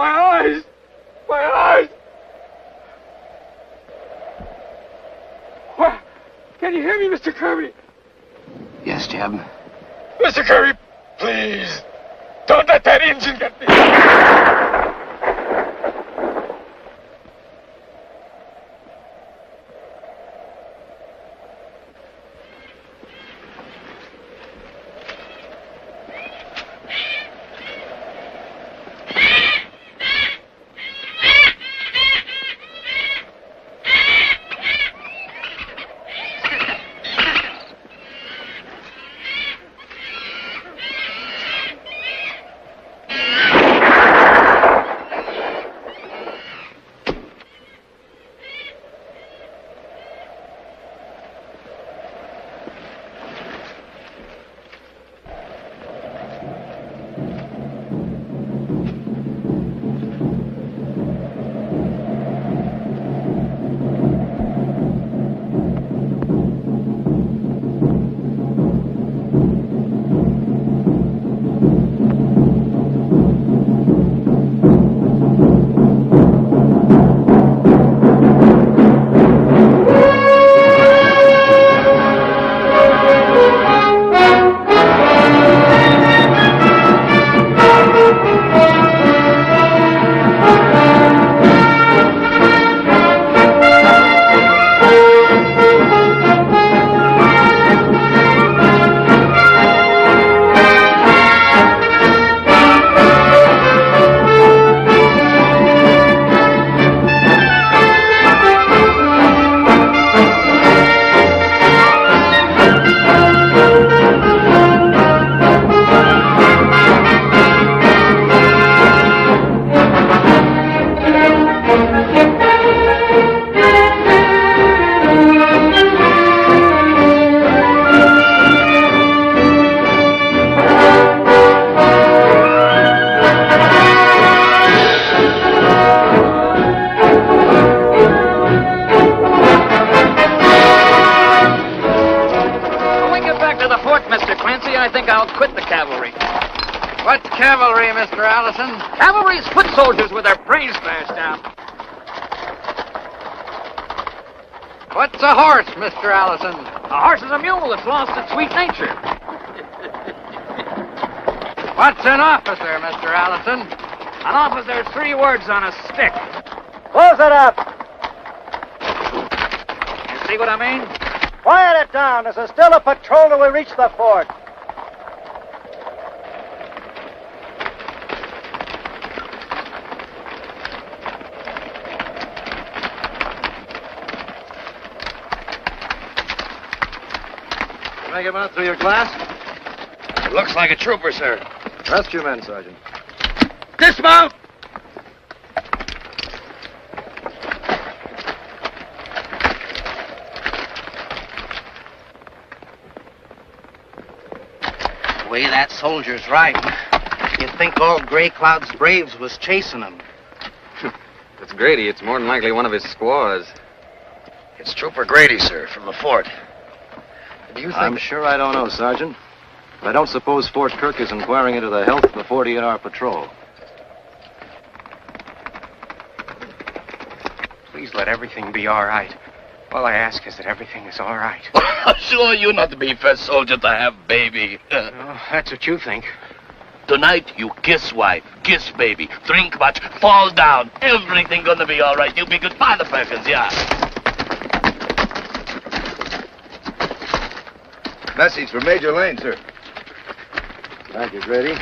My eyes! My eyes! What? Can you hear me, Mr. Kirby? Yes, Jeb. Mr. Kirby, please, don't let that engine get me. What's cavalry, Mr. Allison? Cavalry's foot soldiers with their brains smashed out. What's a horse, Mr. Allison? A horse is a mule that's lost its sweet nature. What's an officer, Mr. Allison? An officer's 3 words on a stick. Close it up. You see what I mean? Quiet it down. This is still a patrol till we reach the fort. Can I get one through your glass? It looks like a trooper, sir. Rest your men, Sergeant. Dismount! The way that soldier's riding, you'd think all Gray Cloud's braves was chasing him. It's Grady. It's more than likely one of his squaws. It's Trooper Grady, sir, from the fort. Do you think... I'm sure I don't know, Sergeant. But I don't suppose Fort Kirk is inquiring into the health of the 48-hour patrol. Please let everything be all right. All I ask is that everything is all right. Sure, you not be first soldier to have baby. Oh, that's what you think. Tonight, you kiss wife, kiss baby, drink much, fall down. Everything gonna be all right. You be good Father Perkins, yeah. Message from Major Lane, sir. Thank you, Grady.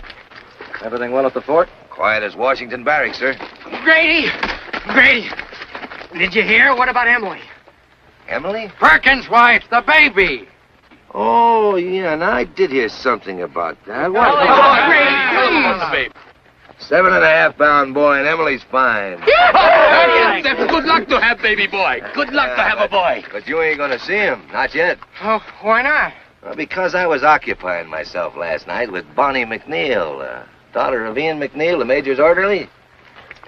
Everything well at the fort? Quiet as Washington Barracks, sir. Grady! Grady! Did you hear? What about Emily? Emily? Perkins' wife, the baby. Oh, yeah, and I did hear something about that. What? Grady, 7.5 pound boy, and Emily's fine. Good luck to have baby boy. Good luck to have a boy. But you ain't gonna see him, not yet. Oh, why not? Well, because I was occupying myself last night with Bonnie McNeil, daughter of Ian McNeil, the major's orderly.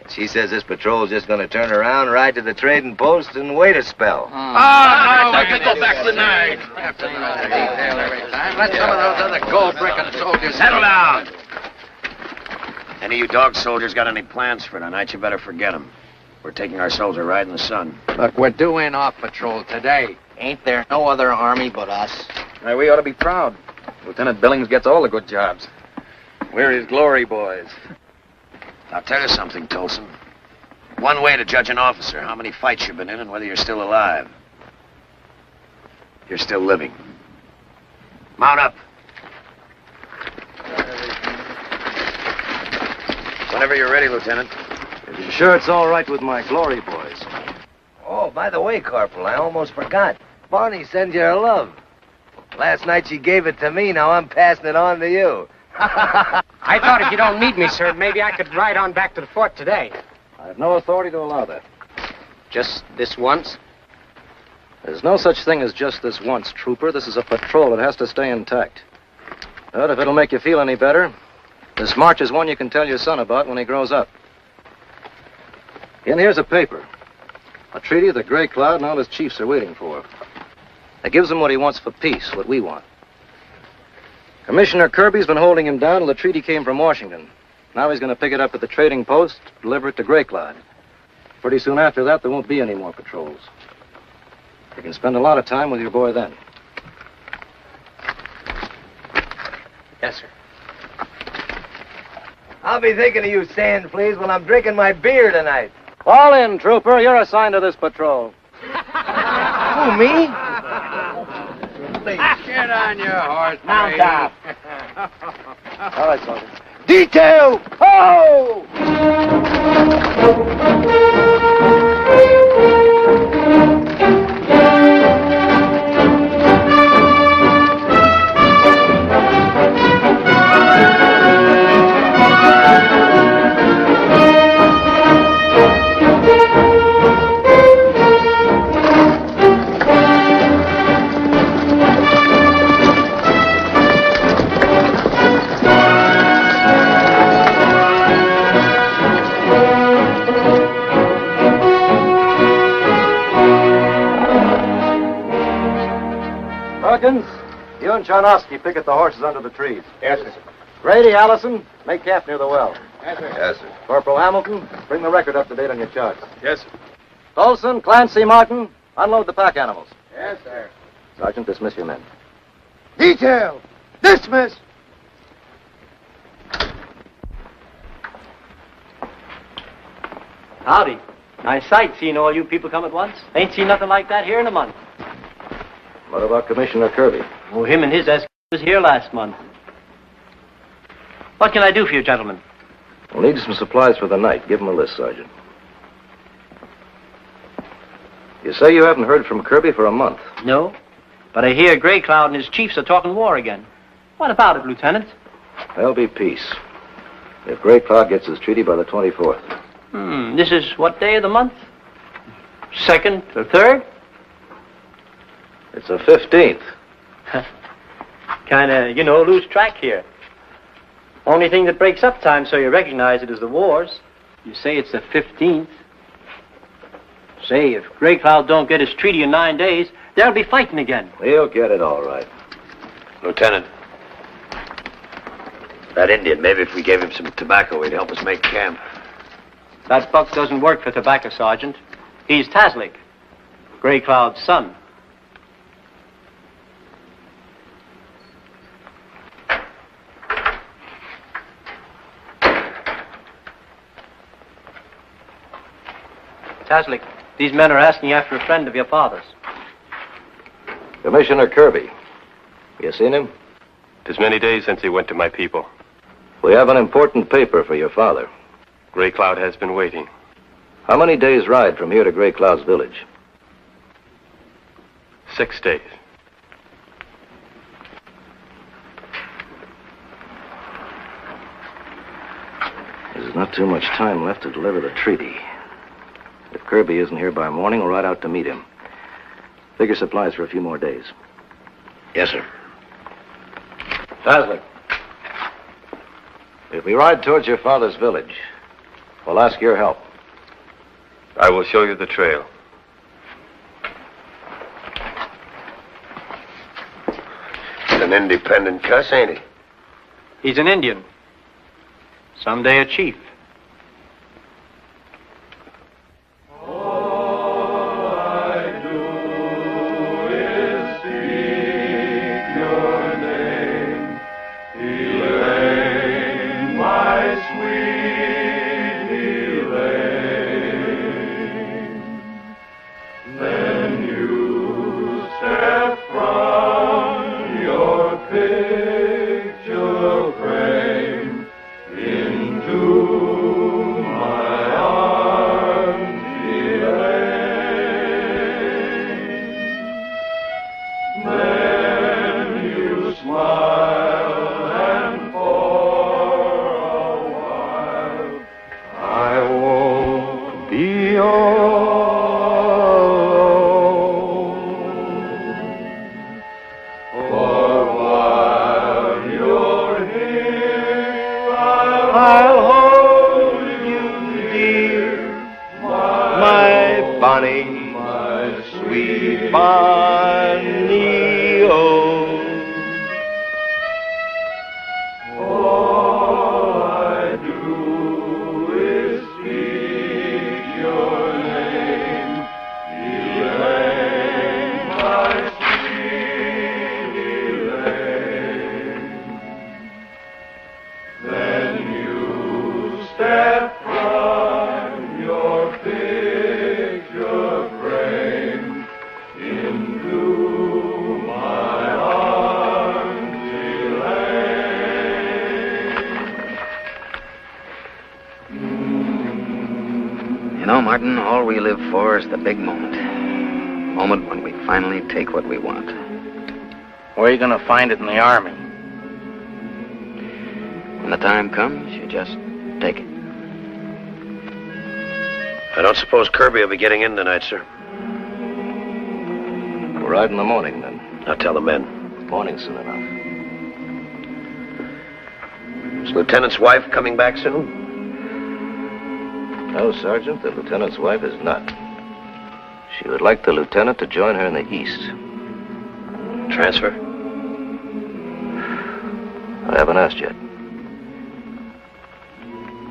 And she says this patrol's just gonna turn around, ride to the trading post, and wait a spell. No, I can go back tonight. Let some of those other gold-breaking soldiers Settle down. Any of you dog soldiers got any plans for tonight, you better forget them. We're taking our soldier ride in the sun. Look, we're due in off patrol today. Ain't there no other army but us? Hey, we ought to be proud. Lieutenant Billings gets all the good jobs. We're his glory boys. I'll tell you something, Tolson. One way to judge an officer, how many fights you've been in and whether you're still alive. You're still living. Mount up. Whenever you're ready, Lieutenant. You sure it's all right with my glory boys? Oh, by the way, Corporal, I almost forgot. Bonnie sends you her love. Last night she gave it to me, now I'm passing it on to you. I thought if you don't need me, sir, maybe I could ride on back to the fort today. I have no authority to allow that. Just this once? There's no such thing as just this once, Trooper. This is a patrol. It has to stay intact. But if it'll make you feel any better, this march is one you can tell your son about when he grows up. And here's a paper. A treaty the Gray Cloud and all his chiefs are waiting for. It gives him what he wants for peace, what we want. Commissioner Kirby's been holding him down till the treaty came from Washington. Now he's going to pick it up at the trading post, deliver it to Gray Cloud. Pretty soon after that, there won't be any more patrols. You can spend a lot of time with your boy then. Yes, sir. I'll be thinking of you, Sand, please, when I'm drinking my beer tonight. Fall in, Trooper. You're assigned to this patrol. Who, me? Get on your horse, Mount baby. up. All right, Sergeant. Detail! Ho! Perkins, you and Charnosky picket the horses under the trees. Yes, sir. Grady, Allison, make camp near the well. Yes, sir. Yes, sir. Corporal Hamilton, bring the record up to date on your charts. Yes, sir. Tolson, Clancy, Martin, unload the pack animals. Yes, sir. Sergeant, dismiss your men. Detail! Dismiss! Howdy. Nice sight seeing all you people come at once. Ain't seen nothing like that here in a month. What about Commissioner Kirby? Oh, him and his escort was here last month. What can I do for you, gentlemen? We'll need some supplies for the night. Give him a list, Sergeant. You say you haven't heard from Kirby for a month. No, but I hear Gray Cloud and his chiefs are talking war again. What about it, Lieutenant? There'll be peace. If Gray Cloud gets his treaty by the 24th. This is what day of the month? Second or third? It's the 15th. Kinda, lose track here. Only thing that breaks up time so you recognize it is the wars. You say it's the 15th. Say, if Gray Cloud don't get his treaty in 9 days, they'll be fighting again. He'll get it all right. Lieutenant. That Indian, maybe if we gave him some tobacco, he'd help us make camp. That buck doesn't work for tobacco, Sergeant. He's Taslik, Gray Cloud's son. Taslik, these men are asking after a friend of your father's. Commissioner Kirby. You seen him? 'Tis many days since he went to my people. We have an important paper for your father. Gray Cloud has been waiting. How many days' ride from here to Gray Cloud's village? 6 days. There's not too much time left to deliver the treaty. If Kirby isn't here by morning, we'll ride out to meet him. Figure supplies for a few more days. Yes, sir. Taslik, if we ride towards your father's village, we'll ask your help. I will show you the trail. He's an independent cuss, ain't he? He's an Indian. Someday a chief. Martin, all we live for is the big moment. Moment when we finally take what we want. Where are you going to find it in the Army? When the time comes, you just take it. I don't suppose Kirby will be getting in tonight, sir. We'll ride in the morning, then. I'll tell the men. Morning soon enough. Is Lieutenant's wife coming back soon? No, Sergeant, the lieutenant's wife is not. She would like the lieutenant to join her in the East. Transfer? I haven't asked yet.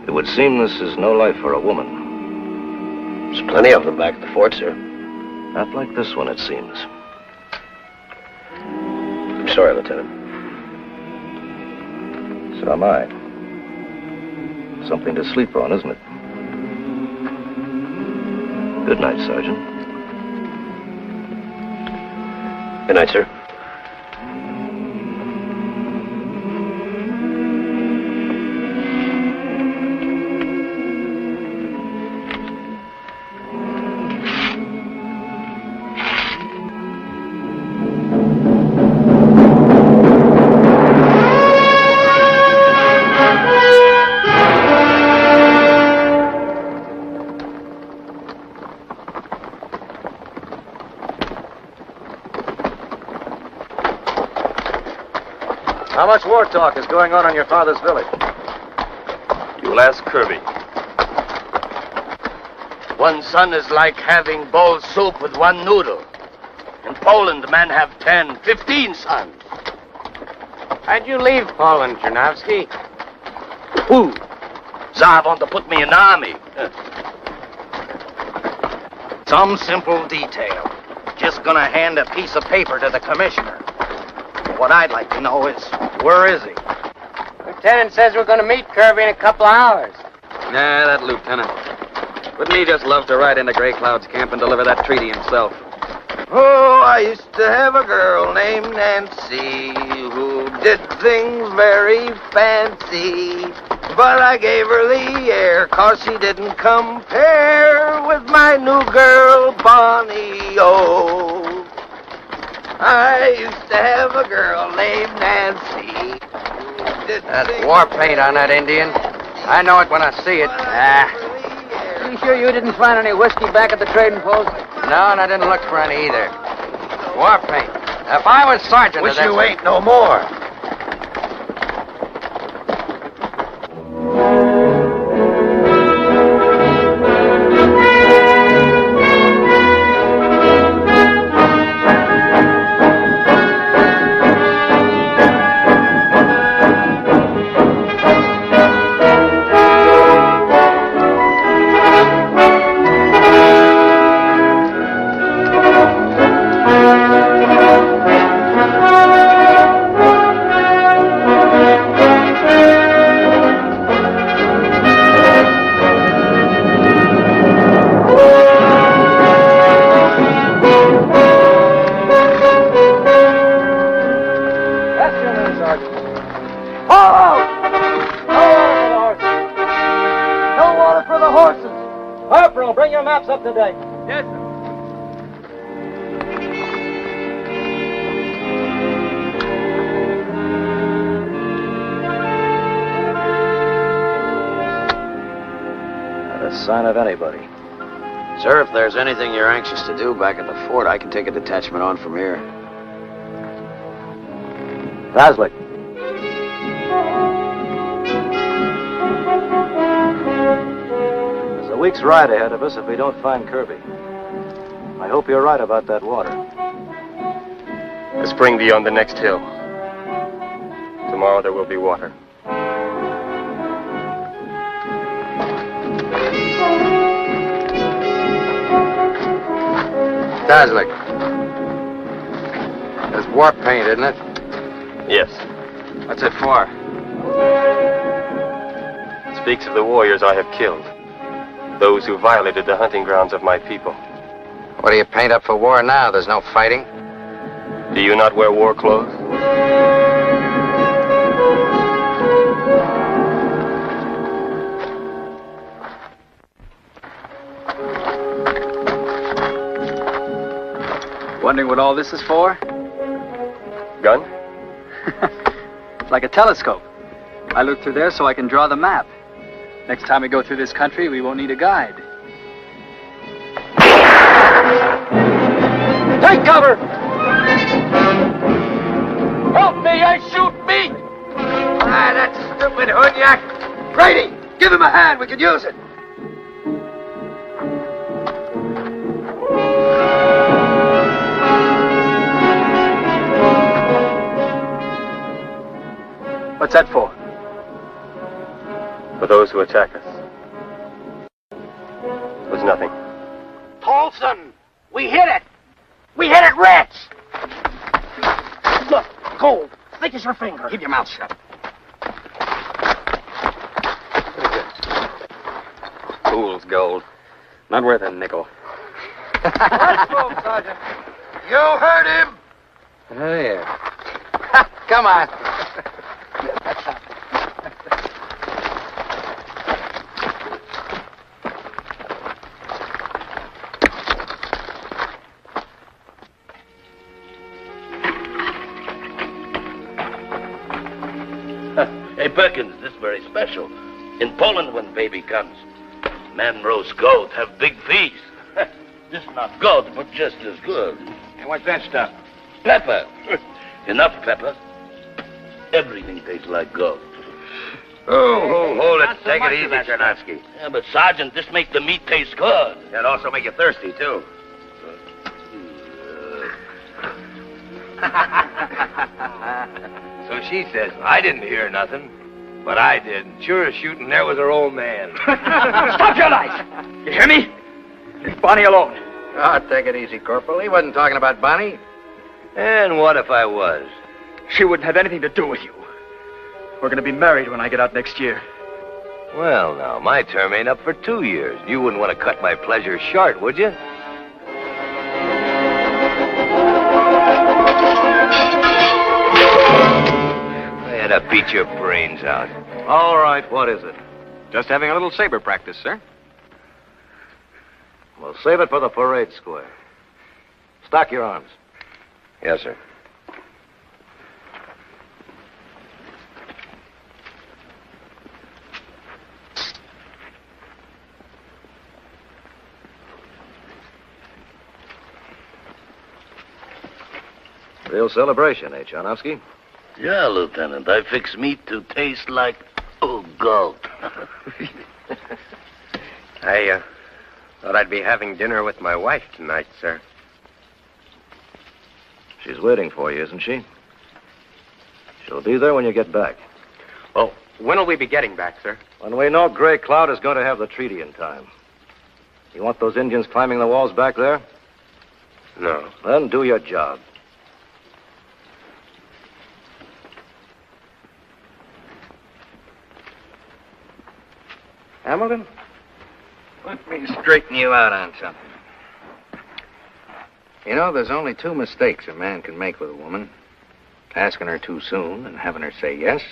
It would seem this is no life for a woman. There's plenty of them back at the fort, sir. Not like this one, it seems. I'm sorry, Lieutenant. So am I. Something to sleep on, isn't it? Good night, Sergeant. Good night, sir. How much war talk is going on in your father's village? You'll ask Kirby. One son is like having bowl soup with one noodle. In Poland, men have 10, 15 sons. How'd you leave Poland, Janowski? Who? Tsar want to put me in the army. Some simple detail. Just gonna hand a piece of paper to the commissioner. What I'd like to know is, where is he? Lieutenant says we're gonna meet Kirby in a couple of hours. Nah, that lieutenant. Wouldn't he just love to ride into Gray Cloud's camp and deliver that treaty himself? Oh, I used to have a girl named Nancy who did things very fancy. But I gave her the air 'cause she didn't compare with my new girl, Bonnie, oh. I used to have a girl named Nancy. That's war paint on that Indian. I know it when I see it. You sure you didn't find any whiskey back at the trading post? No, and I didn't look for any either. War paint. If I was sergeant Wish of that... you ain't no more. your maps up to date. Yes, sir. Not a sign of anybody. Sir, if there's anything you're anxious to do back at the fort, I can take a detachment on from here. Daslick. There's a week's ride ahead of us if we don't find Kirby. I hope you're right about that water. A spring beyond the next hill. Tomorrow there will be water. Daslick. There's war paint, isn't it? Yes. What's it for? It speaks of the warriors I have killed. Those who violated the hunting grounds of my people. What do you paint up for war now? There's no fighting? Do you not wear war clothes? Wondering what all this is for? Gun? It's like a telescope. I look through there so I can draw the map. Next time we go through this country, we won't need a guide. Take cover! Help me, I shoot meat! Ah, that stupid hoodyak! Grady, give him a hand, we could use it! What's that for? For those who attack us. It was nothing. Tolson! We hit it! We hit it rich! Look, gold. Thick as your finger. Keep your mouth shut. Fool's gold. Not worth a nickel. Let's move, Sergeant. You heard him. Oh, yeah. Come on. Hey, Perkins, this is very special. In Poland, when baby comes, man roast goat, have big feast. This is not goat, but just as good. And what's that stuff? Pepper. Enough pepper. Everything tastes like goat. Oh, hold it. Not so Take much it of easy, that stuff. Chernovsky. Yeah, but Sergeant, this makes the meat taste good. That'd also make you thirsty, too. So she says, I didn't hear nothing, but I did. Sure as shooting, there was her old man. Stop your lights! You hear me? Leave Bonnie alone. Oh, take it easy, Corporal. He wasn't talking about Bonnie. And what if I was? She wouldn't have anything to do with you. We're going to be married when I get out next year. Well, now, my term ain't up for 2 years. You wouldn't want to cut my pleasure short, would you? I had to beat your brains out. All right, what is it? Just having a little saber practice, sir. We'll save it for the parade square. Stock your arms. Yes, sir. Real celebration, eh, Chernovsky? Yeah, Lieutenant. I fix meat to taste like goat. I thought I'd be having dinner with my wife tonight, sir. She's waiting for you, isn't she? She'll be there when you get back. Well, when will we be getting back, sir? When we know Gray Cloud is going to have the treaty in time. You want those Indians climbing the walls back there? No. Then do your job. Hamilton, let me straighten you out on something. You know, there's only 2 mistakes a man can make with a woman. Asking her too soon and having her say yes,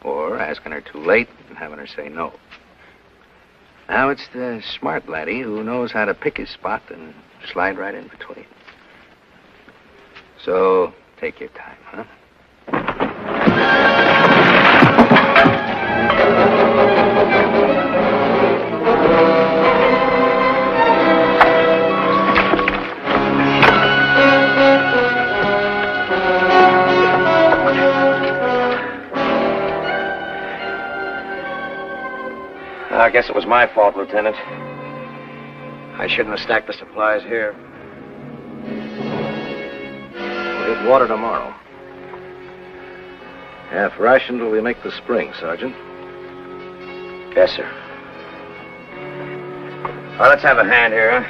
or asking her too late and having her say no. Now it's the smart laddie who knows how to pick his spot and slide right in between. So, take your time, huh? I guess it was my fault, Lieutenant. I shouldn't have stacked the supplies here. We'll get water tomorrow. Half ration till we make the spring, Sergeant. Yes, sir. Well, let's have a hand here, huh?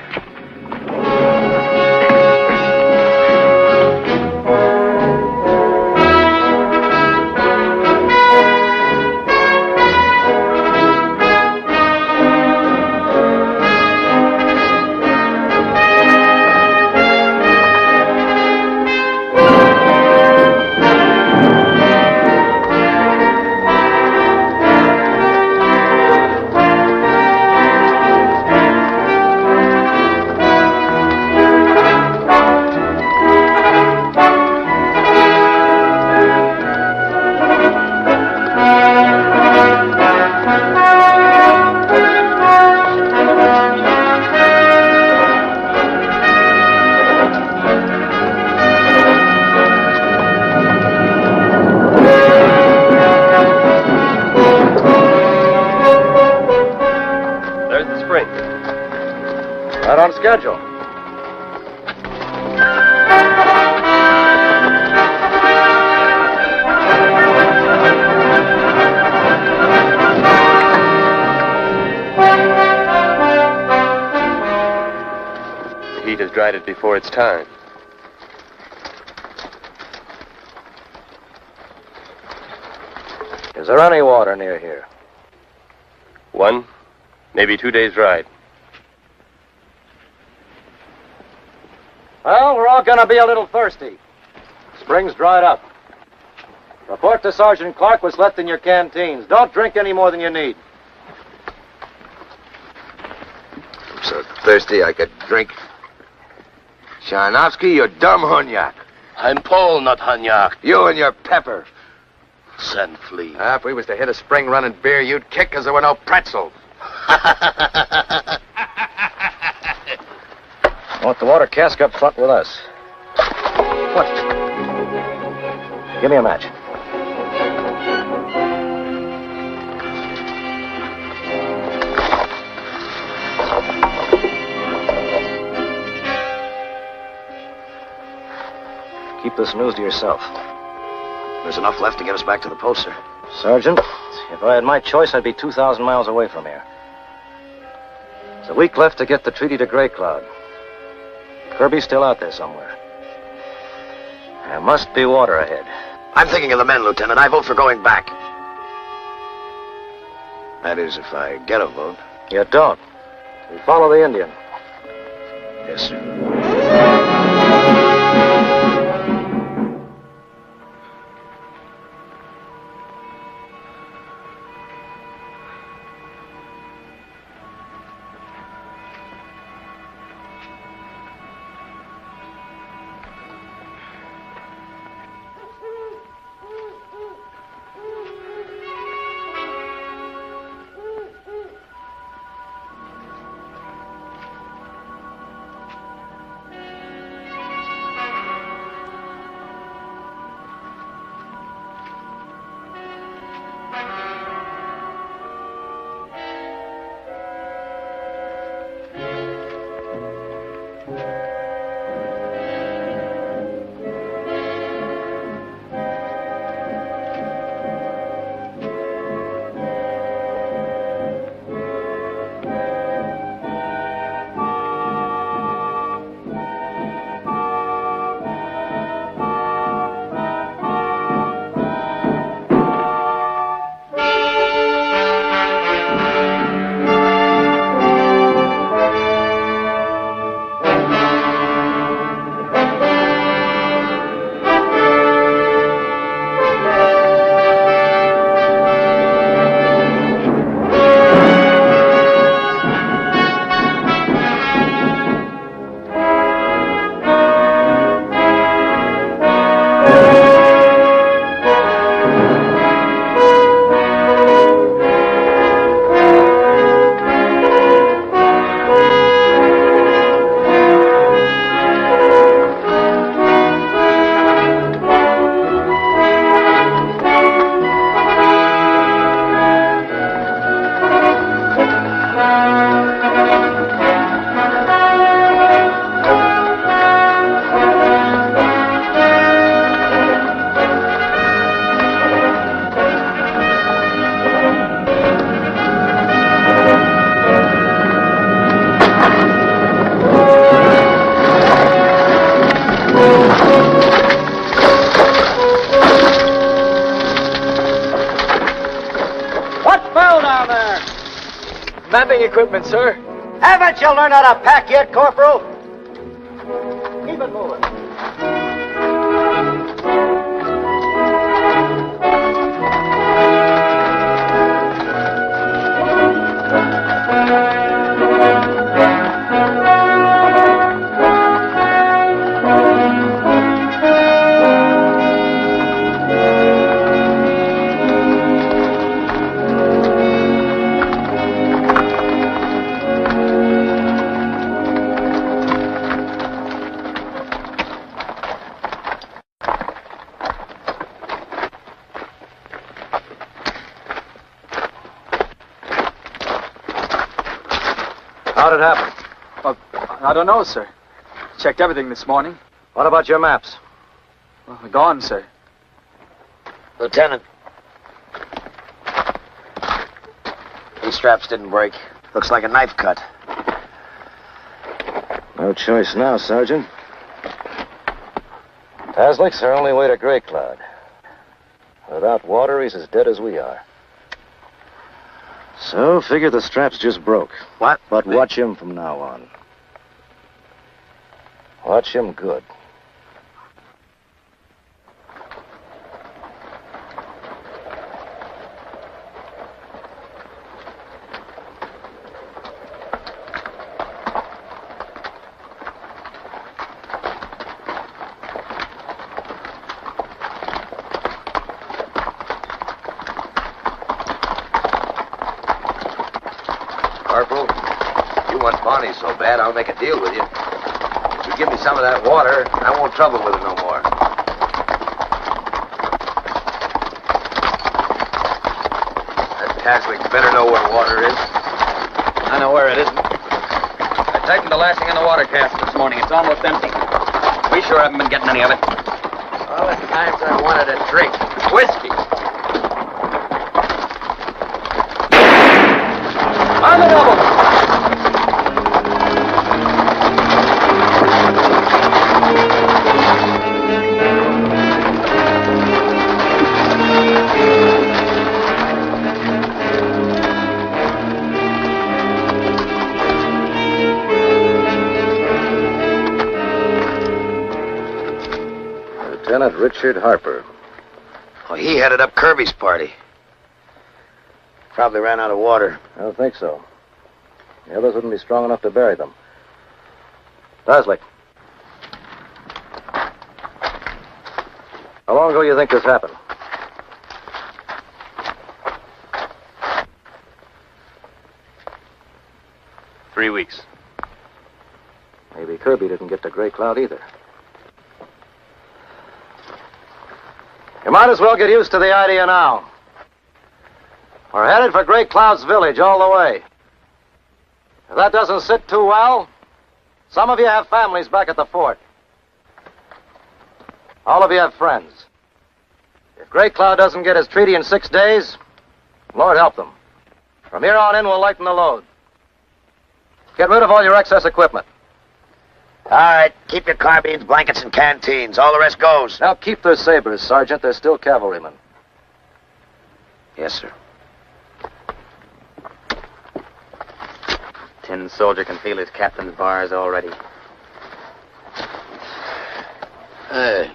Right on schedule. The heat has dried it before its time. Is there any water near here? 1, maybe 2 days' ride. Well, we're all gonna be a little thirsty. Spring's dried up. Report to Sergeant Clark what's left in your canteens. Don't drink any more than you need. I'm so thirsty I could drink. Sharnovsky, you're dumb Hunyak. I'm Paul, not Hanyak. You and your pepper. Send flea. If we was to hit a spring running beer, you'd kick because there were no pretzels. Want the water cask up front with us. What? Give me a match. Keep this news to yourself. There's enough left to get us back to the post, sir. Sergeant, if I had my choice, I'd be 2,000 miles away from here. There's a week left to get the treaty to Grey Cloud. Kirby's still out there somewhere. There must be water ahead. I'm thinking of the men, Lieutenant. I vote for going back. That is, if I get a vote. You don't. We follow the Indian. Yes, sir. What fell down there? Mapping equipment, sir. Haven't you learned how to pack yet, Corporal? Keep it moving. How'd it happen? I don't know, sir. Checked everything this morning. What about your maps? Well, they're gone, sir. Lieutenant. These straps didn't break. Looks like a knife cut. No choice now, Sergeant. Taslick's our only way to Grey Cloud. Without water, he's as dead as we are. So, figure the straps just broke. What? But watch him from now on. Watch him good. Corporal, you want Bonnie so bad, I'll make a deal with you. If you give me some of that water, I won't trouble with it no more. That Taslick better know where water is. I know where it isn't. I tightened the lashing on the water cask this morning. It's almost empty. We sure haven't been getting any of it. Well, at times I wanted a drink. Whiskey. On the double! Lieutenant Richard Harper. Oh, he headed up Kirby's party. Probably ran out of water. I don't think so. The others wouldn't be strong enough to bury them. Taslick. How long ago do you think this happened? Three weeks. Maybe Kirby didn't get to Grey Cloud either. You might as well get used to the idea now. We're headed for Grey Cloud's village all the way. If that doesn't sit too well, some of you have families back at the fort. All of you have friends. If Grey Cloud doesn't get his treaty in 6 days, Lord help them. From here on in, we'll lighten the load. Get rid of all your excess equipment. All right, keep your carbines, blankets, and canteens. All the rest goes. Now keep their sabers, Sergeant. They're still cavalrymen. Yes, sir. Tin soldier can feel his captain's bars already. Hey,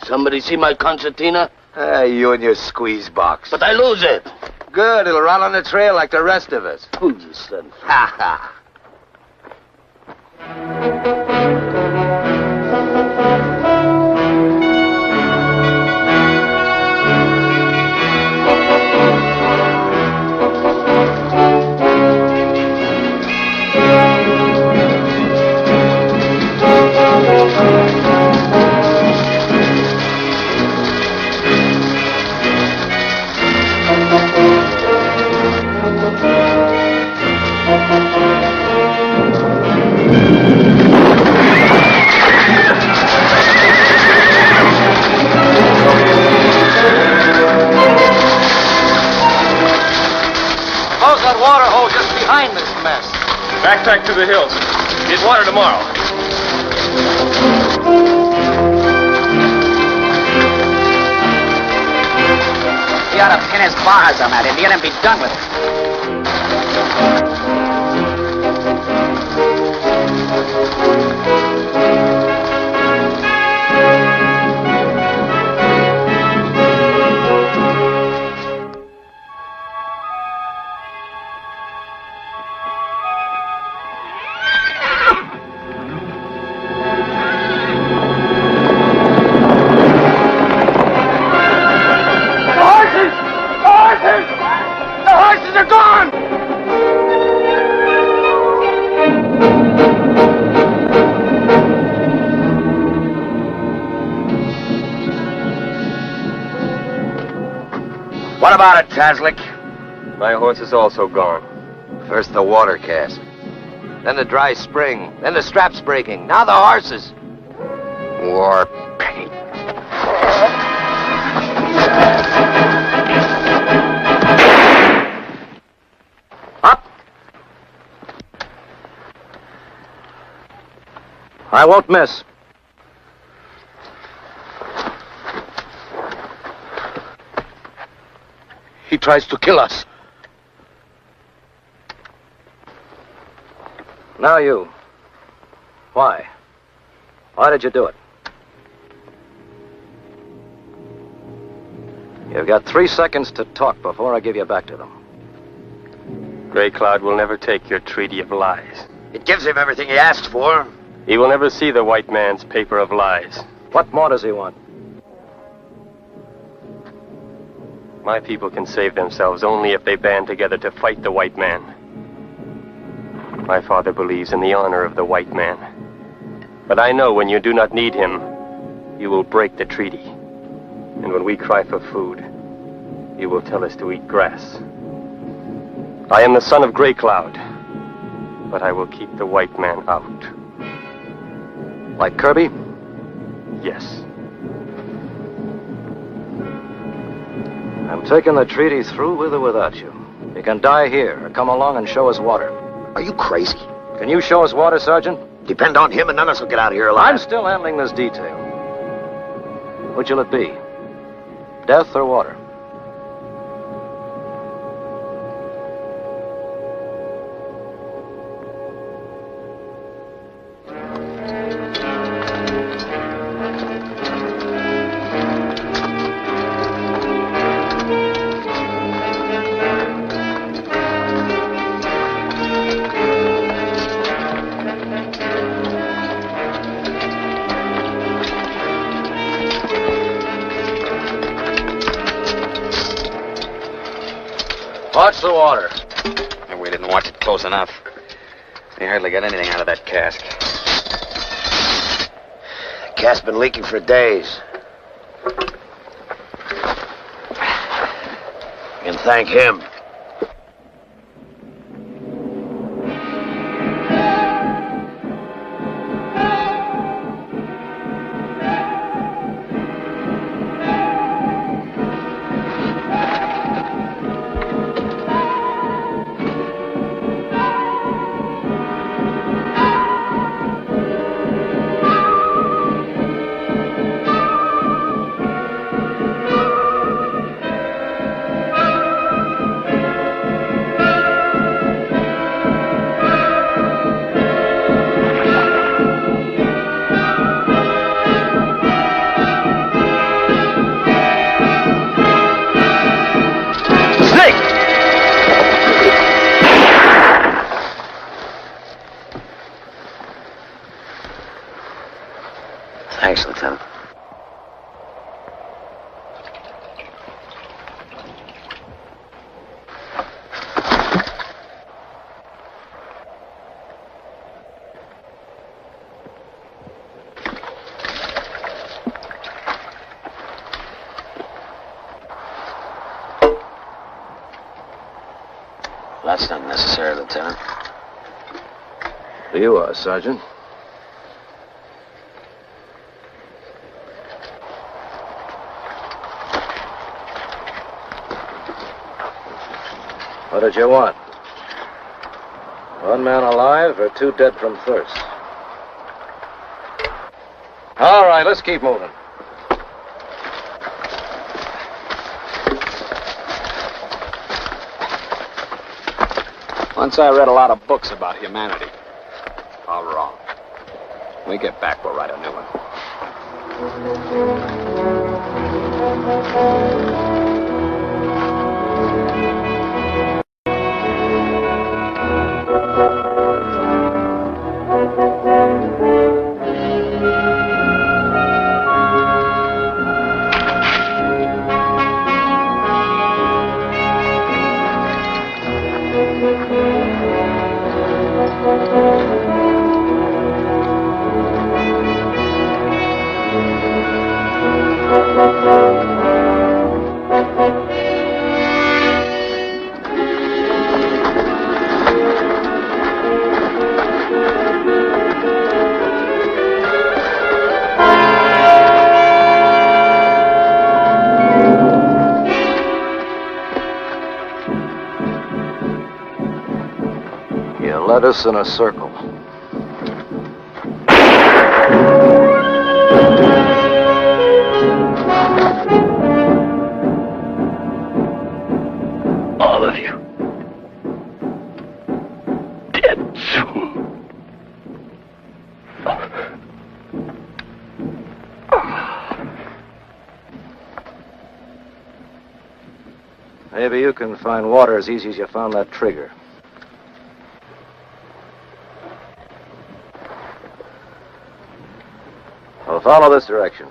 somebody see my concertina? You and your squeeze box. But I lose it. Good, it'll run on the trail like the rest of us. Who's you son? Ha ha. Water hole just behind this mess. Backpack to the hills. Need water tomorrow. The gotta pin his bars on that Indian and be done with it. What about it, Tazlik? My horse is also gone. First the water cask, then the dry spring, then the straps breaking, now the horses. War paint. Up! I won't miss. He tries to kill us. Now you. Why? Why did you do it? You've got 3 seconds to talk before I give you back to them. Gray Cloud will never take your treaty of lies. It gives him everything he asked for. He will never see the white man's paper of lies. What more does he want? My people can save themselves only if they band together to fight the white man. My father believes in the honor of the white man. But I know when you do not need him, you will break the treaty. And when we cry for food, you will tell us to eat grass. I am the son of Gray Cloud, but I will keep the white man out. Like Kirby? Yes. I'm taking the treaty through with or without you. You can die here or come along and show us water. Are you crazy? Can you show us water, Sergeant? Depend on him and none of us will get out of here alive. I'm still handling this detail. Which will it be? Death or water? Watch the water. And we didn't watch it close enough. We hardly got anything out of that cask. The cask's been leaking for days. You can thank him. Thanks, Lieutenant. That's not necessary, Lieutenant. You are, Sergeant. What did you want? 1 man alive or 2 dead from thirst? All right, let's keep moving. Once I read a lot of books about humanity. All wrong. When we get back, we'll write a new one. Led us in a circle. All of you. Dead soon. Maybe you can find water as easy as you found that trigger. Well, follow this direction.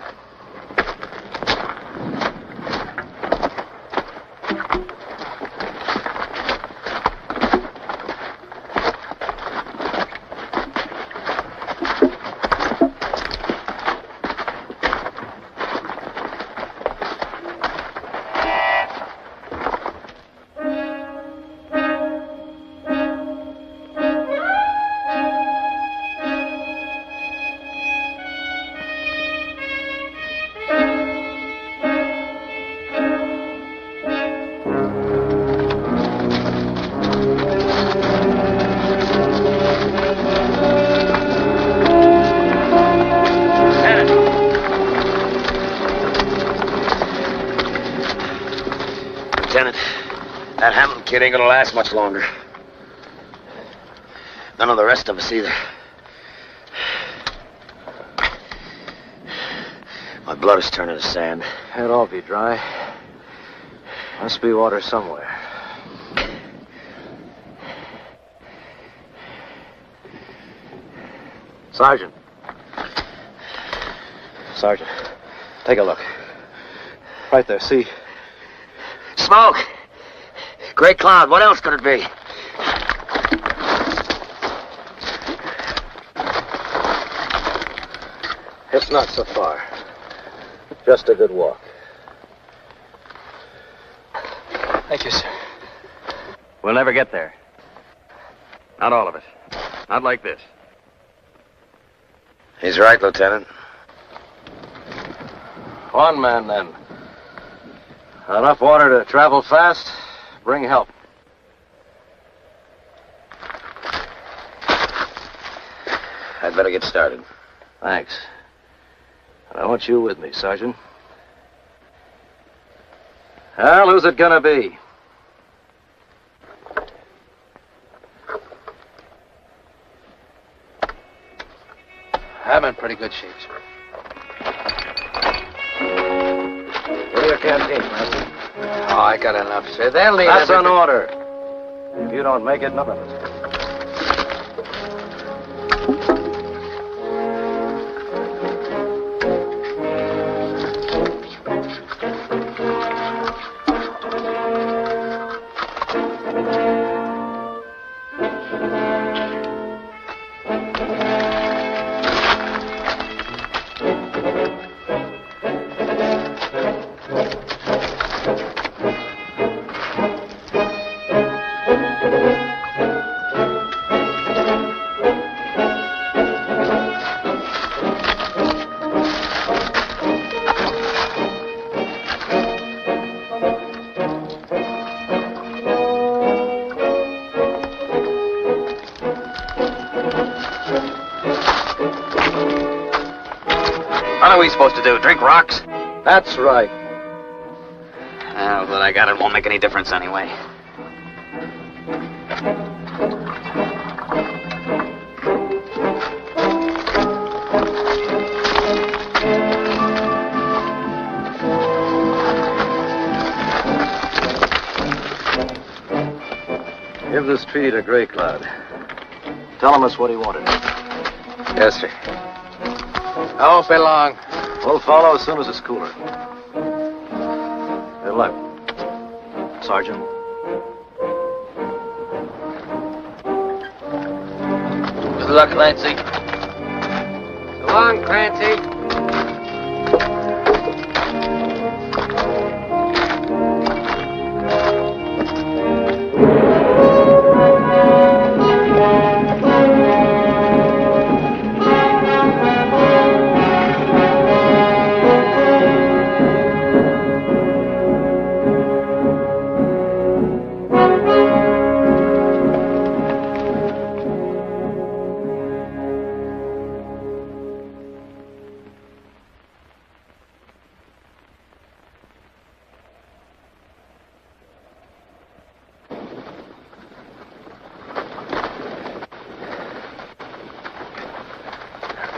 Kid ain't gonna last much longer. None of the rest of us either. My blood is turning to sand. It'll all be dry. Must be water somewhere. Sergeant. Sergeant, take a look. Right there, see? Smoke! Great cloud. What else could it be? It's not so far. Just a good walk. Thank you, sir. We'll never get there. Not all of it. Not like this. He's right, Lieutenant. One man, then. Enough water to travel fast? Bring help. I'd better get started. Thanks. And I want you with me, Sergeant. Well, who's it gonna be? I'm in pretty good shape, sir. Go to your canteen, Master. Oh, I got enough, sir. They'll need That's everything. an order. If you don't make it, none of us. What are we supposed to do? Drink rocks? That's right. Well, that I got it won't make any difference anyway. Give this treaty to Grey Cloud. Tell him that's what he wanted. Yes, sir. I won't be long. We'll follow as soon as it's cooler. Good luck, Sergeant. Good luck, Clancy. So long, Clancy.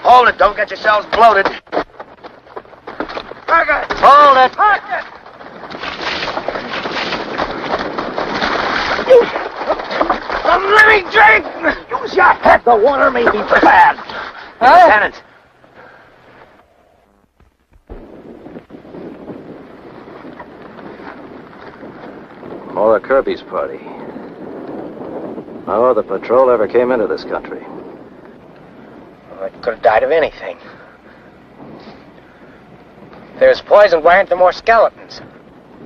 Hold it. Don't get yourselves bloated. Park it! Hold it. Park it! The living drink! Use your head. The water may be bad. Lieutenant. More of Kirby's party. No other patrol ever came into this country. Well, it could have died of anything. If there's poison, why aren't there more skeletons?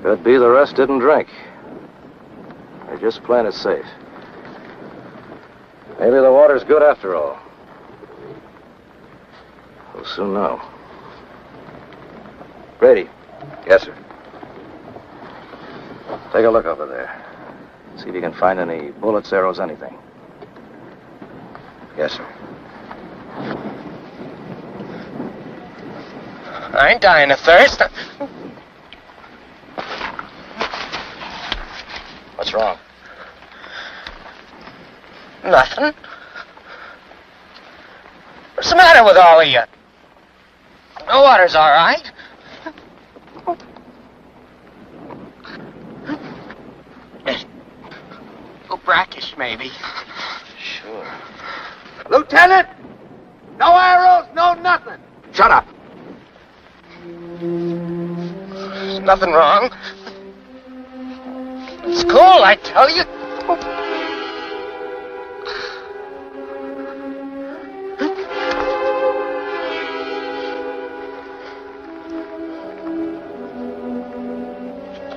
Could be the rest didn't drink. They're just playing it safe. Maybe the water's good after all. We'll soon know. Brady. Yes, sir. Take a look over there. See if you can find any bullets, arrows, anything. Yes, sir. I ain't dying of thirst. What's wrong? Nothing. What's the matter with all of you? The water's all right. Oh, brackish, maybe. Sure. Lieutenant! No arrows, no nothing. Shut up. There's nothing wrong. It's cool, I tell you.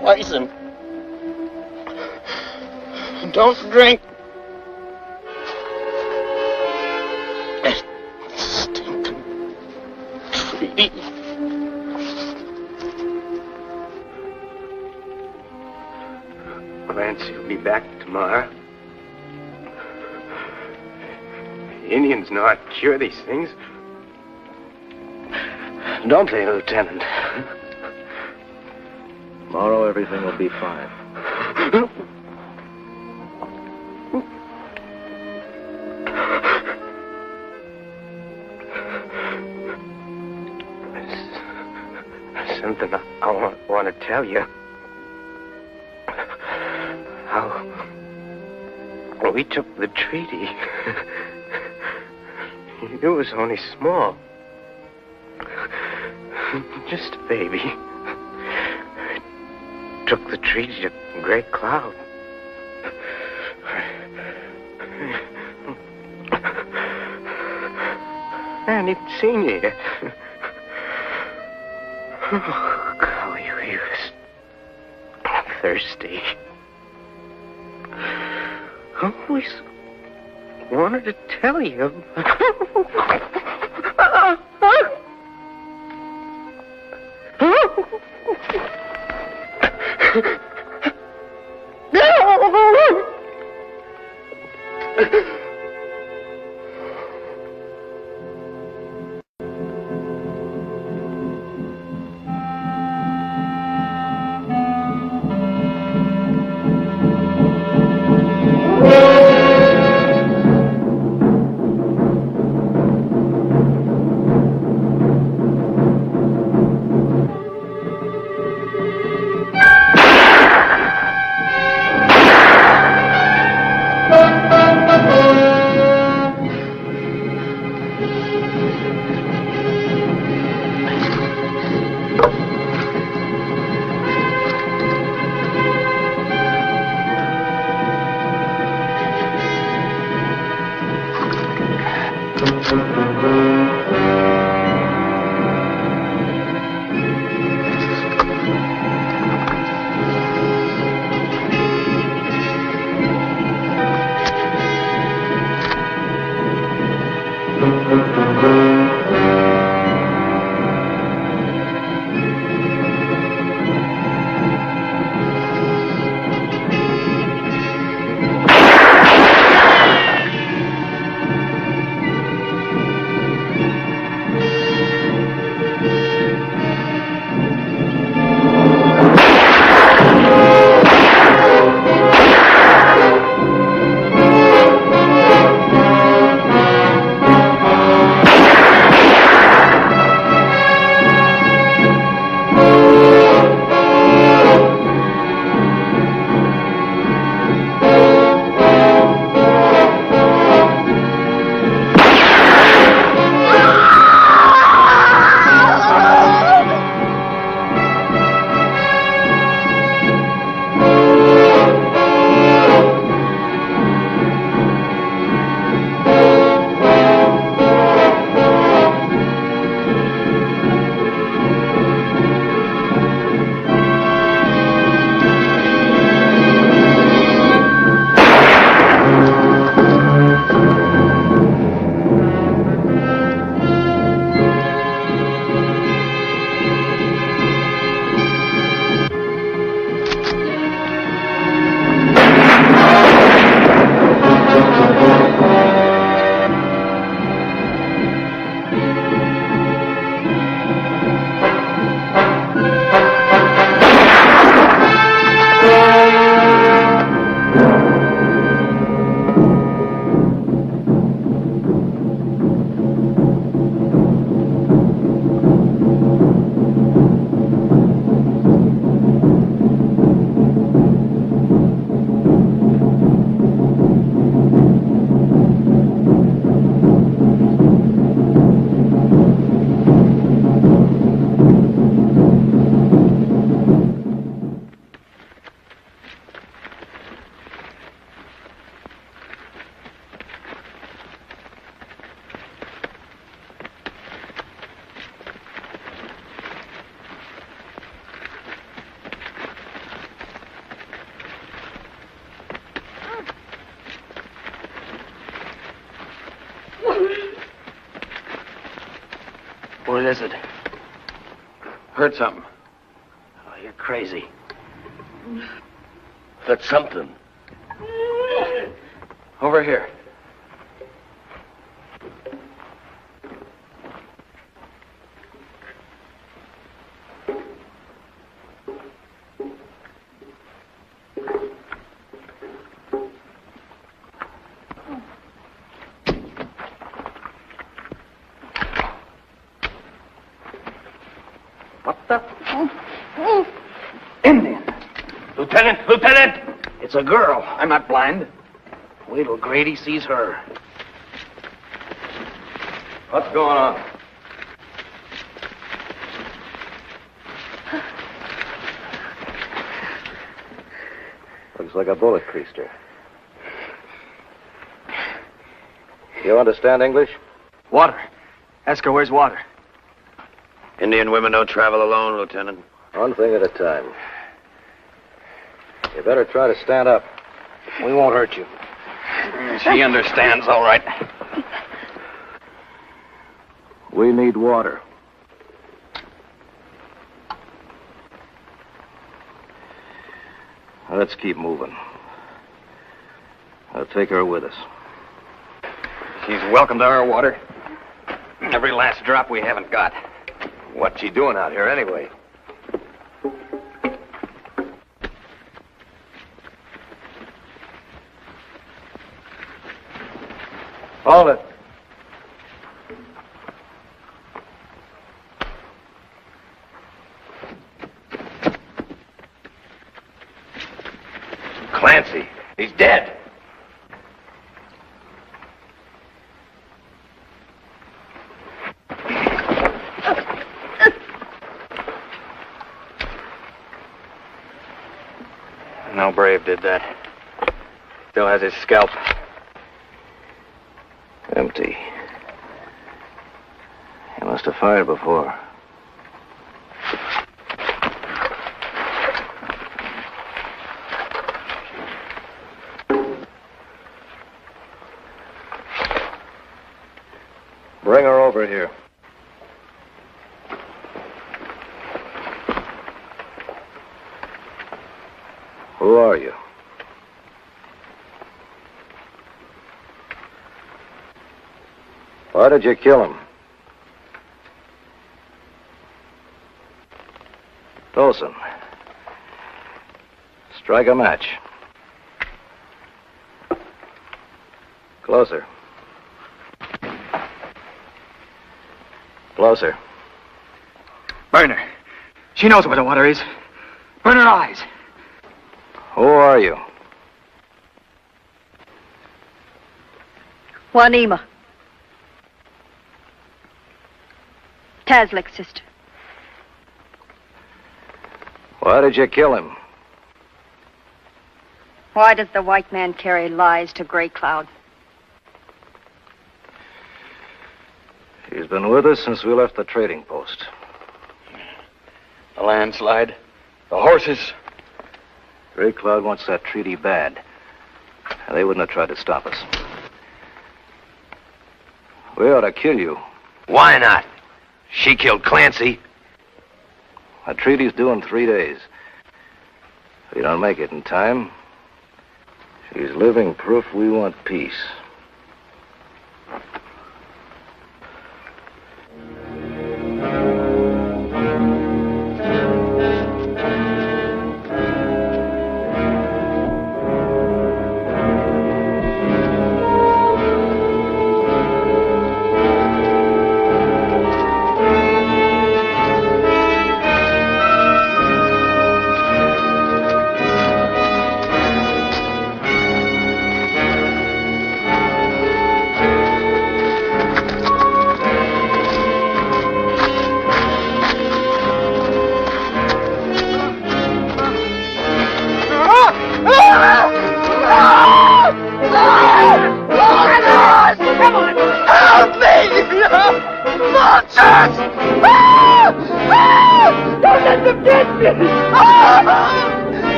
Poison. Don't drink. Stinking tree. Clancy will be back tomorrow. The Indians know how to cure these things. Don't they, Lieutenant? Tomorrow everything will be fine. There's something I want to tell you. How we took the treaty. It was only small. Just a baby. Took the treaty to Great Cloud. I haven't even seen you yet. Oh, golly, he was thirsty. I always wanted to tell you. What is it? Heard something. Oh, you're crazy. That's something. Over here. What the? Indian. Lieutenant! It's a girl. I'm not blind. Wait till Grady sees her. What's going on? Looks like a bullet creased her. You understand English? Water. Ask her where's water. Indian women don't travel alone, Lieutenant. One thing at a time. You better try to stand up. We won't hurt you. She understands, all right. We need water. Let's keep moving. I'll take her with us. She's welcome to our water. Every last drop we haven't got. What's she doing out here anyway? Hold it. Clancy. He's dead. No brave did that. Still has his scalp. Empty. He must have fired before. Bring her over here. Who are you? Why did you kill him? Tolson. Strike a match. Closer. Closer. Burn her. She knows where the water is. Burn her eyes. Who are you? Juanima. Tazlik's sister. Why did you kill him? Why does the white man carry lies to Gray Cloud? He's been with us since we left the trading post. The landslide. The horses. Gray Cloud wants that treaty bad. They wouldn't have tried to stop us. We ought to kill you. Why not? She killed Clancy. The treaty's due in 3 days. If we don't make it in time, she's living proof we want peace.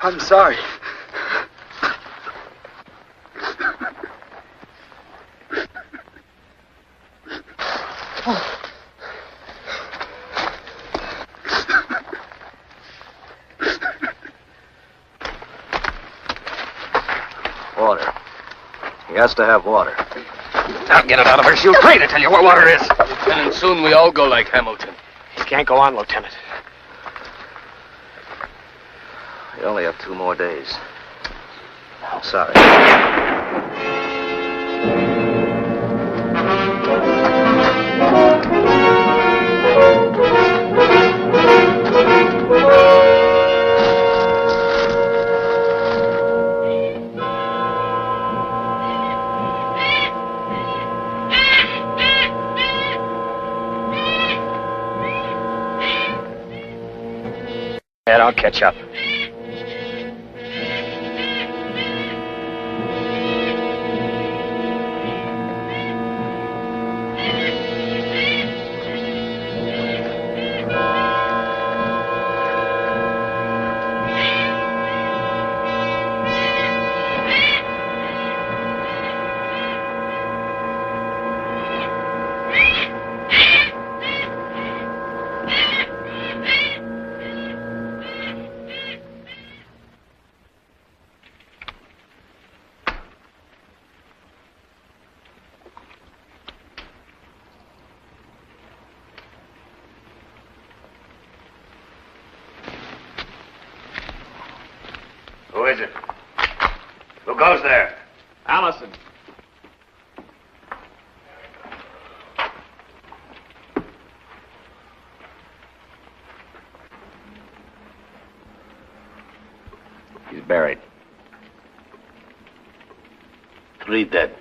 I'm sorry. Water. He has to have water. Now get it out of her. She'll try to tell you where water is. Lieutenant, soon we all go like Hamilton. He can't go on, Lieutenant. We only have 2 more days. I'm sorry. Dad, I'll catch up. Who is it? Who goes there? Allison. He's buried. 3 dead.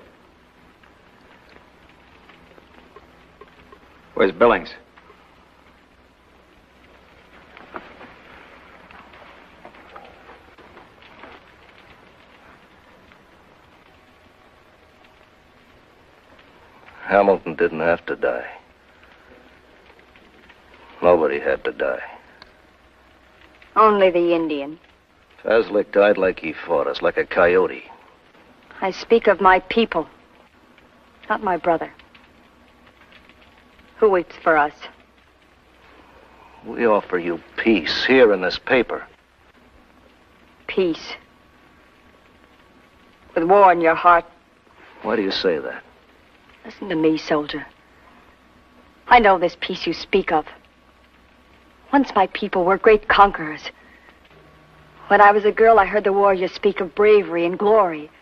Where's Billings? Hamilton didn't have to die. Nobody had to die. Only the Indian. Fazlick died like he fought us, like a coyote. I speak of my people, not my brother. Who waits for us? We offer you peace here in this paper. Peace. With war in your heart. Why do you say that? Listen to me, soldier. I know this peace you speak of. Once my people were great conquerors. When I was a girl, I heard the warriors speak of bravery and glory.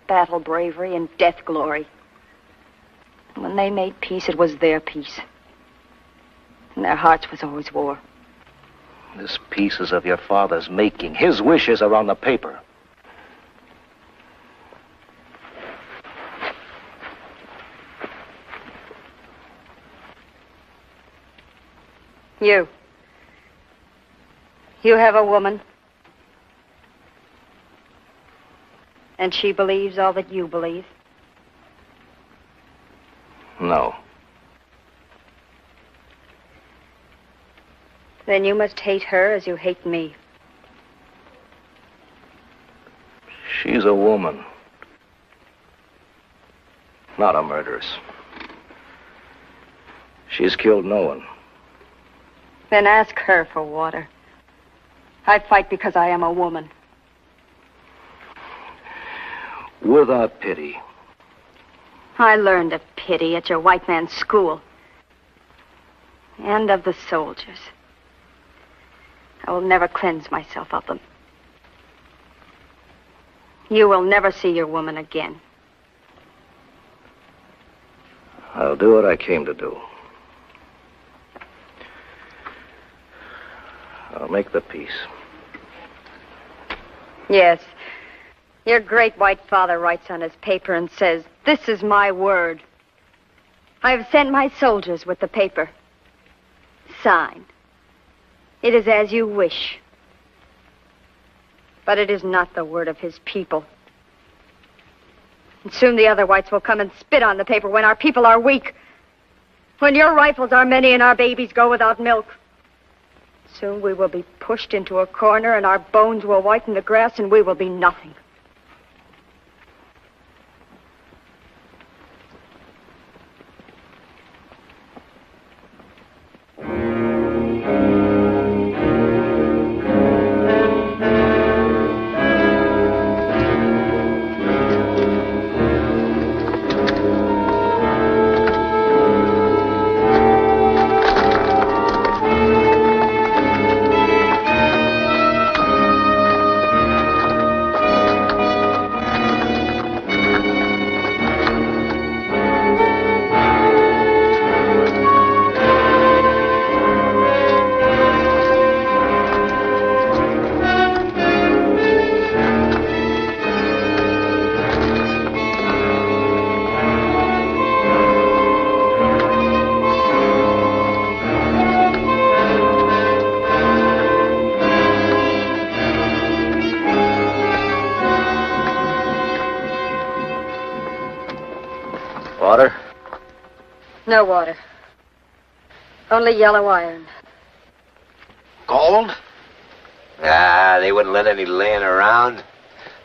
Battle bravery and death glory. And when they made peace, it was their peace. In their hearts was always war. This peace is of your father's making. His wishes are on the paper. You have a woman. And she believes all that you believe. No. Then you must hate her as you hate me. She's a woman. Not a murderess. She's killed no one. Then ask her for water. I fight because I am a woman. Without pity. I learned of pity at your white man's school. And of the soldiers. I will never cleanse myself of them. You will never see your woman again. I'll do what I came to do. I'll make the peace. Yes. Your great white father writes on his paper and says, "This is my word. I have sent my soldiers with the paper. Sign. It is as you wish." But it is not the word of his people. And soon the other whites will come and spit on the paper when our people are weak. When your rifles are many and our babies go without milk. Soon we will be pushed into a corner, and our bones will whiten the grass, and we will be nothing. Water? No water. Only yellow iron. Gold? Ah, they wouldn't let any laying around.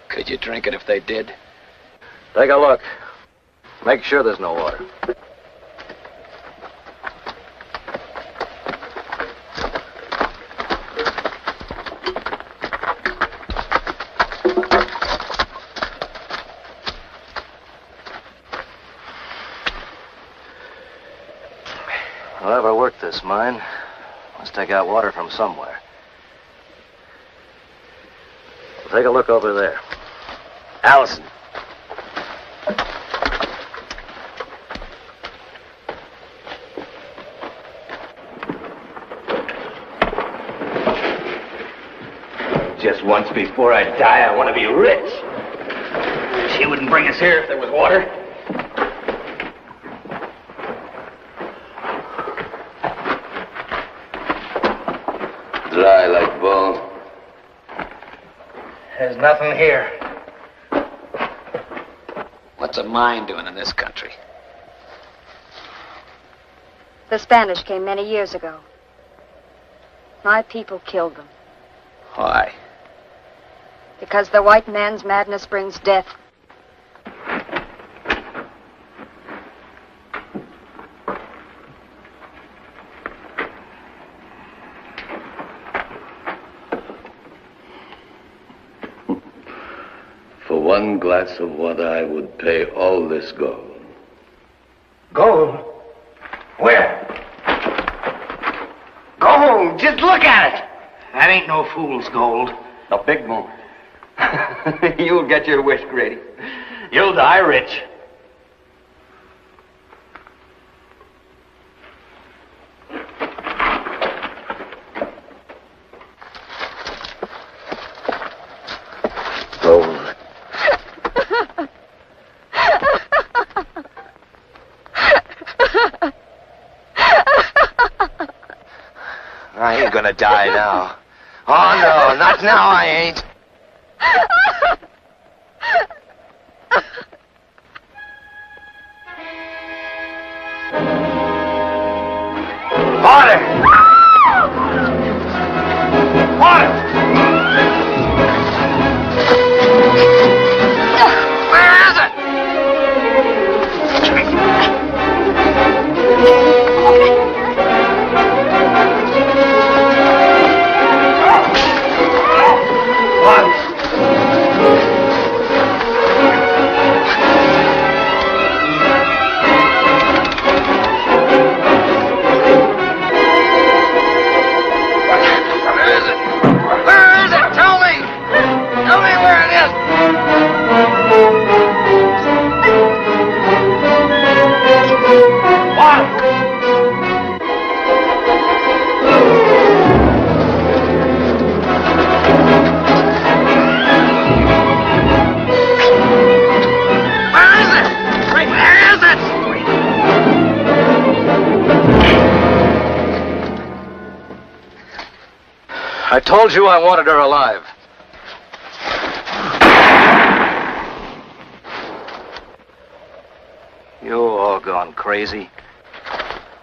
Could you drink it if they did? Take a look. Make sure there's no water. Whoever worked this mine must take out water from somewhere. Take a look over there. Allison. Just once before I die, I want to be rich. She wouldn't bring us here if there was water. Dry like bone. There's nothing here. What's a mine doing in this country? The Spanish came many years ago. My people killed them. Why? Because the white man's madness brings death. For one glass of water, I would pay all this gold. Gold? Where? Gold! Just look at it! That ain't no fool's gold. The big moon. You'll get your wish, Grady. You'll die rich. Gold. I ain't gonna die now. Oh, no, not now, I ain't. Water! Water! Where is it? I told you I wanted her alive. You all gone crazy.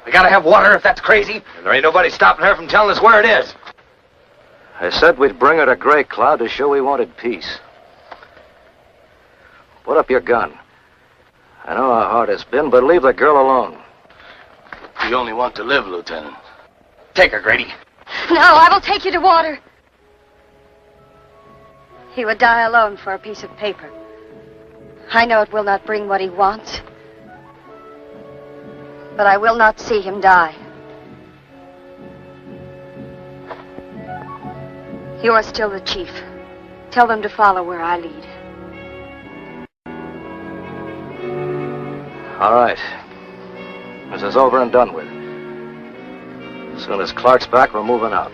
We gotta have water if that's crazy. There ain't nobody stopping her from telling us where it is. I said we'd bring her to Grey Cloud to show we wanted peace. Put up your gun. I know how hard it's been, but leave the girl alone. We only want to live, Lieutenant. Take her, Grady. No, I will take you to water. He would die alone for a piece of paper. I know it will not bring what he wants. But I will not see him die. You are still the chief. Tell them to follow where I lead. All right. This is over and done with. As soon as Clark's back, we're moving out.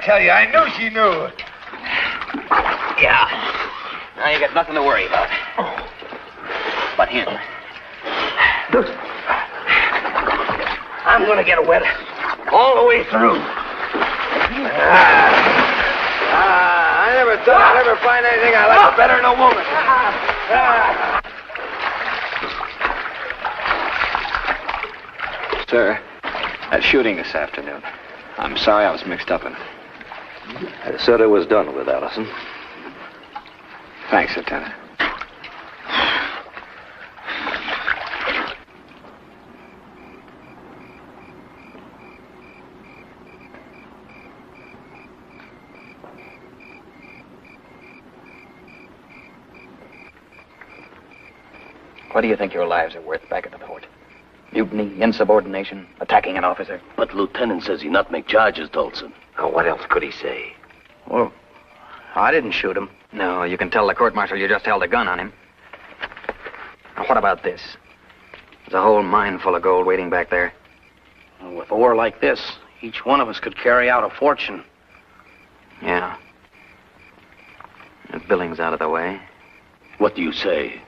Tell you, I knew she knew. Yeah. Now you got nothing to worry about. But him. I'm gonna get wet all the way through. I never thought I'd ever find anything I liked better than a woman. Sir, that shooting this afternoon. I'm sorry I was mixed up in it. I said it was done with, Allison. Thanks, Lieutenant. What do you think your lives are worth back at the fort? Mutiny, insubordination, attacking an officer? But Lieutenant says he not make charges, Tolson. Now, what else could he say? Well, I didn't shoot him. No, you can tell the court-martial you just held a gun on him. Now, what about this? There's a whole mine full of gold waiting back there. With ore like this, each one of us could carry out a fortune. Yeah. If Billings out of the way. What do you say?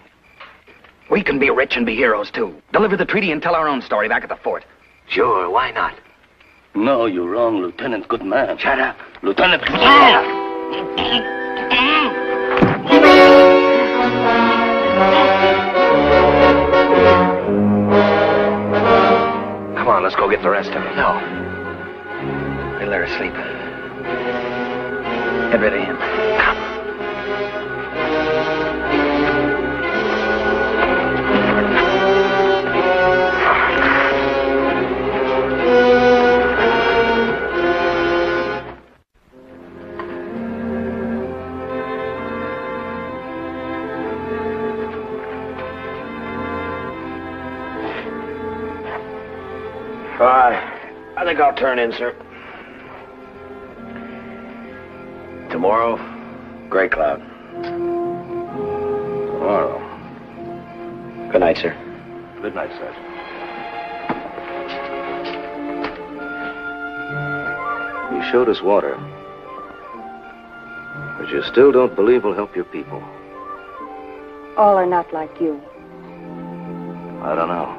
We can be rich and be heroes, too. Deliver the treaty and tell our own story back at the fort. Sure, why not? No, you're wrong, Lieutenant. Good man. Shut up. Lieutenant. Come on, let's go get the rest of them. No. We'll let her sleep. Get rid of him. Come. I think I'll turn in, sir. Tomorrow, Grey Cloud. Tomorrow. Good night, sir. Good night, Sergeant. You showed us water. But you still don't believe we'll help your people. All are not like you. I don't know.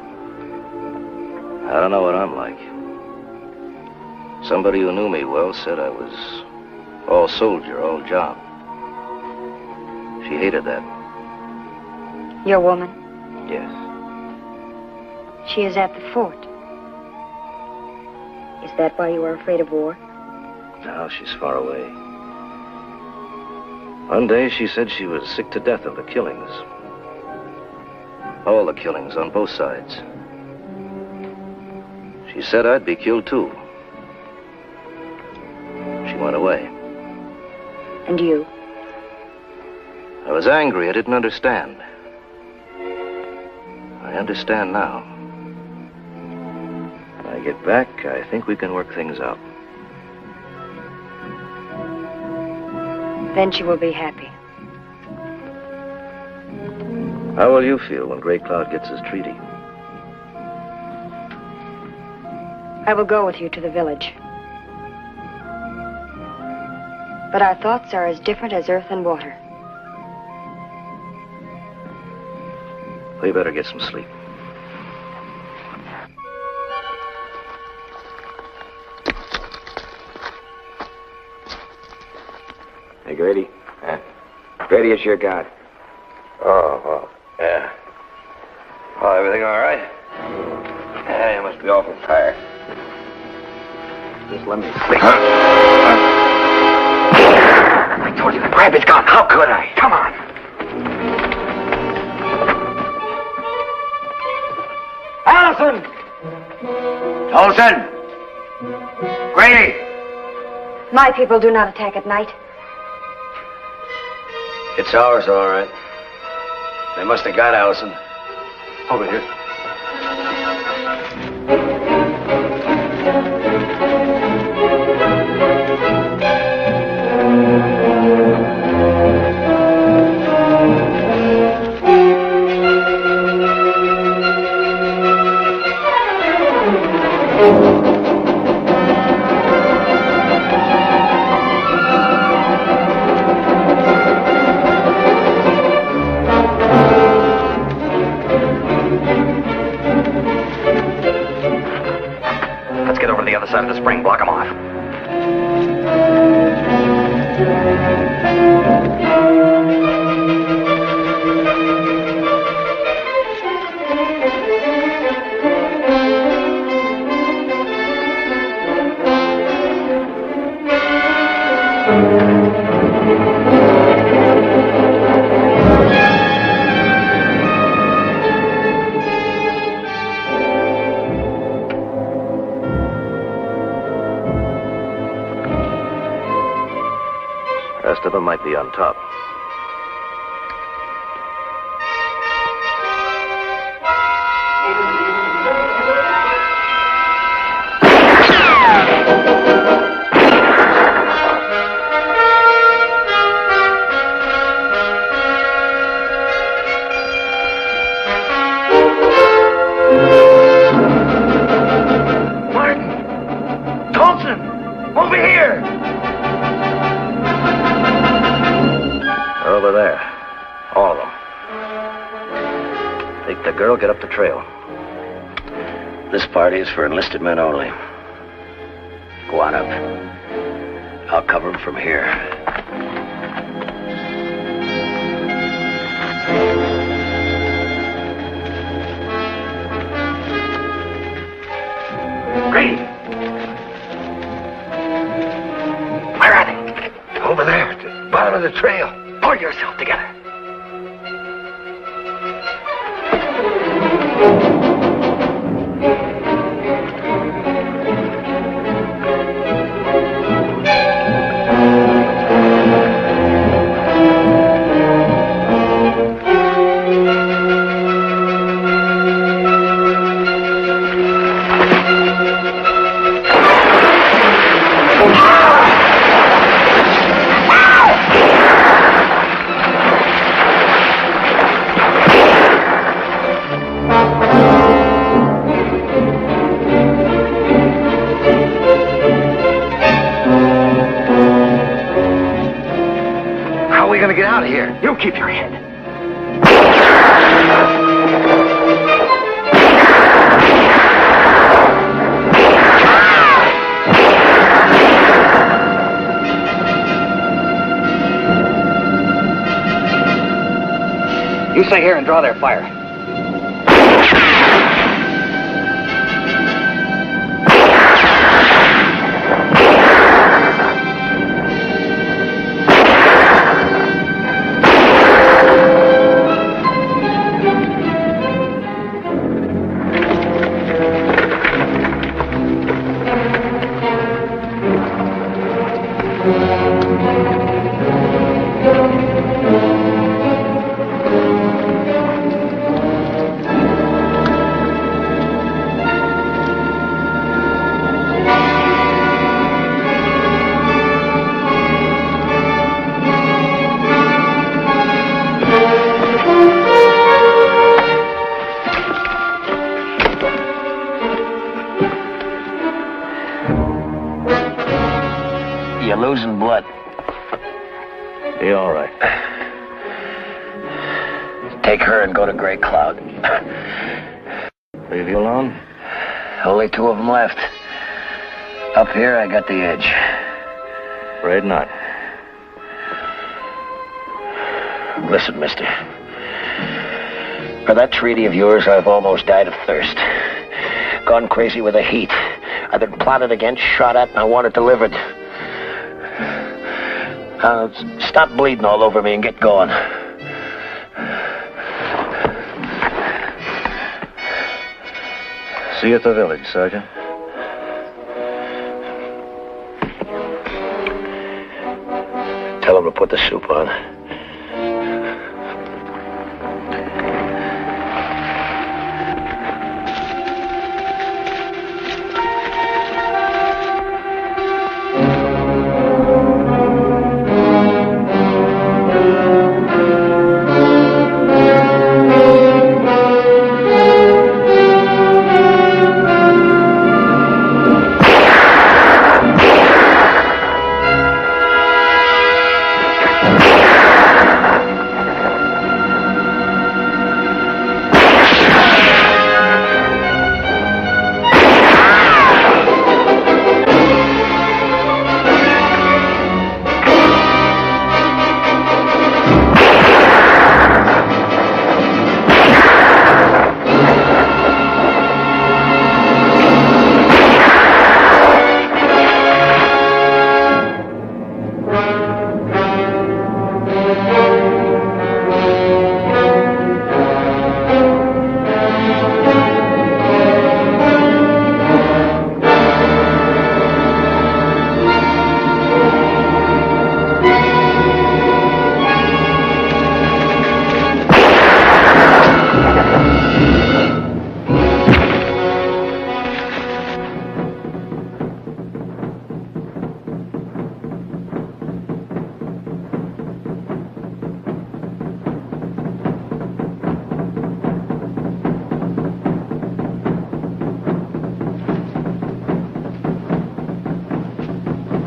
I don't know what I'm like. Somebody who knew me well said I was all soldier, all job. She hated that. Your woman? Yes. She is at the fort. Is that why you are afraid of war? Now she's far away. One day she said she was sick to death of the killings. All the killings on both sides. She said I'd be killed too. She went away. And you? I was angry. I didn't understand. I understand now. When I get back, I think we can work things out. Then she will be happy. How will you feel when Grey Cloud gets his treaty? I will go with you to the village. But our thoughts are as different as earth and water. We better get some sleep. Hey, Grady. Grady, it's your God. Oh, yeah. Oh, everything all right? Yeah, you must be awful tired. Just let me sleep. I told you to grab his gun. How could I? Come on. Allison! Olson! Grady! My people do not attack at night. It's ours, all right. They must have got Allison. Over here. Side of the spring, block them off. Rest of them might be on top. Martin! Tolson! Over here! Over there. All of them. Take the girl, get up the trail. This party is for enlisted men only. Go on up. I'll cover them from here. Grady! Where are they? Over there, at the bottom of the trail. Pull yourself together. Get out of here. You keep your head. You stay here and draw their fire. you're losing blood. Be all right. Take her and go to Grey Cloud. Leave you alone? Only 2 of them left. Up here, I got the edge. Afraid not. Listen, mister. For that treaty of yours, I've almost died of thirst. Gone crazy with the heat. I've been plotted against, shot at, and I want it delivered. Stop bleeding all over me and get going. See you at the village, Sergeant. Tell him to put the soup on.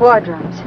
Wardrooms.